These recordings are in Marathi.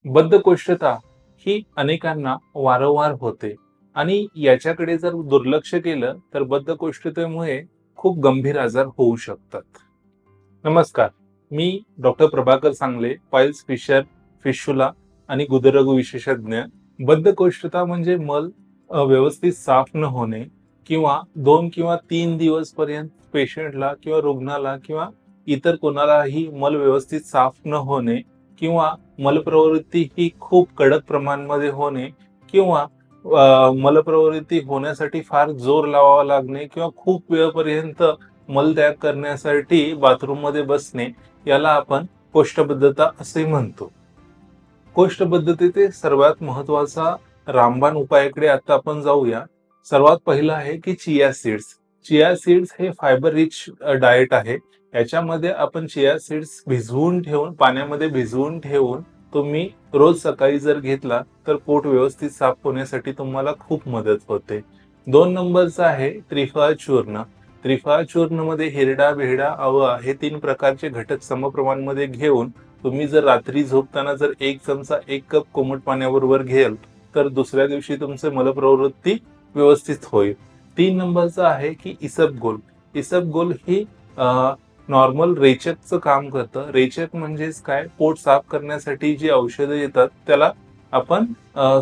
बद्धकोष्ठता ही अनेकांना वारंवार होते आणि याच्याकडे जर दुर्लक्ष केलं तर बद्धकोष्ठतेमुळे खूप गंभीर आजार होऊ शकतात. नमस्कार, मी डॉक्टर प्रभाकर सांगले, पाईल्स फिशर, फिशुला आणि गुदररोग विशेषज्ञ. बद्धकोष्ठता म्हणजे मल व्यवस्थित साफ न होणे किंवा 2 किंवा 3 दिवस पर्यंत पेशंटला किंवा रुग्णाला किंवा इतर कोणालाही मल व्यवस्थित साफ न होणे किंवा मलप्रवृत्ती ही खूप कडक प्रमाणामध्ये होणे किंवा मलप्रवृत्ती होण्यासाठी फार जोर लावावा लागणे किंवा खूप वेळपर्यंत मलत्याग करण्यासाठी बाथरूम मध्ये बसणे, याला आपण कोष्ठबद्धता असे म्हणतो. कोष्ठबद्धतेचे सर्वात महत्वाचा रामबाण उपायाकडे आता आपण जाऊया. सर्वात पहिला आहे की चिया सीड्स. चिया सीड्स हे फायबर रिच डाएट आहे. याच्यामध्ये आपण चिया सीड्स भिजवून ठेवून, पाण्यामध्ये भिजवून ठेवून तुम्ही रोज सकाळी जर घेतला तर पोट व्यवस्थित साफ होण्यासाठी तुम्हाला खूप मदत होते. 2 नंबरचा आहे त्रिफळा चूर्ण. त्रिफळा चूर्ण मध्ये हिरडा, बेहडा, आवळा हे 3 प्रकारचे घटक समप्रमाणामध्ये घेऊन तुम्ही जर रात्री झोपताना जर 1 चमचा 1 कप कोमट पाण्याबरोबर घ्याल तर दुसऱ्या दिवशी तुमचे मलप्रवृत्ती व्यवस्थित होईल. 3 नंबरचा आहे की इसबगोल. इसबगोल ही नॉर्मल रेचकचं काम करतं. रेचक म्हणजेच काय, पोट साफ करण्यासाठी जी औषधं येतात त्याला आपण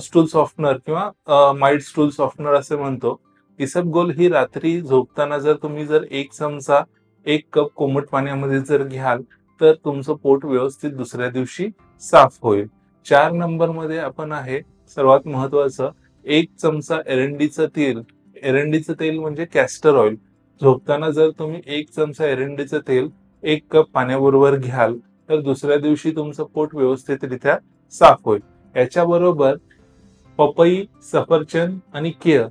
स्टूल सॉफ्टनर किंवा माइल्ड स्टूल सॉफ्टनर असे म्हणतो. इसबगोल ही रात्री झोपताना जर तुम्ही 1 चमचा 1 कप कोमट पाण्यामध्ये जर घ्याल तर तुमचं पोट व्यवस्थित दुसऱ्या दिवशी साफ होईल. 4 नंबर मध्ये आपण आहे सर्वात महत्वाचं 1 चमचा एरंडीचं तेल. एरंडीचं तेल म्हणजे कॅस्टर ऑइल. झोपताना जर तुम्ही 1 चमचा एरंडीचं तेल 1 कप पाण्याबरोबर घ्याल तर दुसऱ्या दिवशी तुमचं पोट व्यवस्थितरित्या साफ होईल. याच्याबरोबर पपई, सफरचंद आणि केळ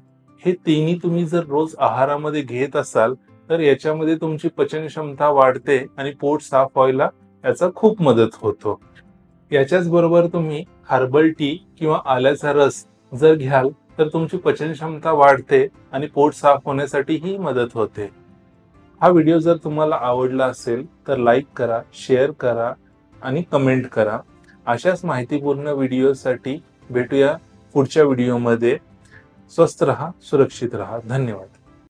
हे तिन्ही तुम्ही जर रोज आहारामध्ये घेत असाल तर याच्यामध्ये तुमची पचन क्षमता वाढते आणि पोट साफ व्हायला याचा खूप मदत होतो. याच्याच बरोबर तुम्ही हर्बल टी किंवा आल्याचा रस जर घ्याल तर तुमची पचन क्षमता वाढते आणि पोट साफ होण्यासाठी ही मदत होते. हा व्हिडिओ जर तुम्हाला आवडला असेल तर लाईक करा, शेअर करा आणि कमेंट करा. अशाच माहितीपूर्ण व्हिडिओसाठी भेटूया पुढच्या व्हिडिओमध्ये. स्वस्थ रहा, सुरक्षित रहा. धन्यवाद.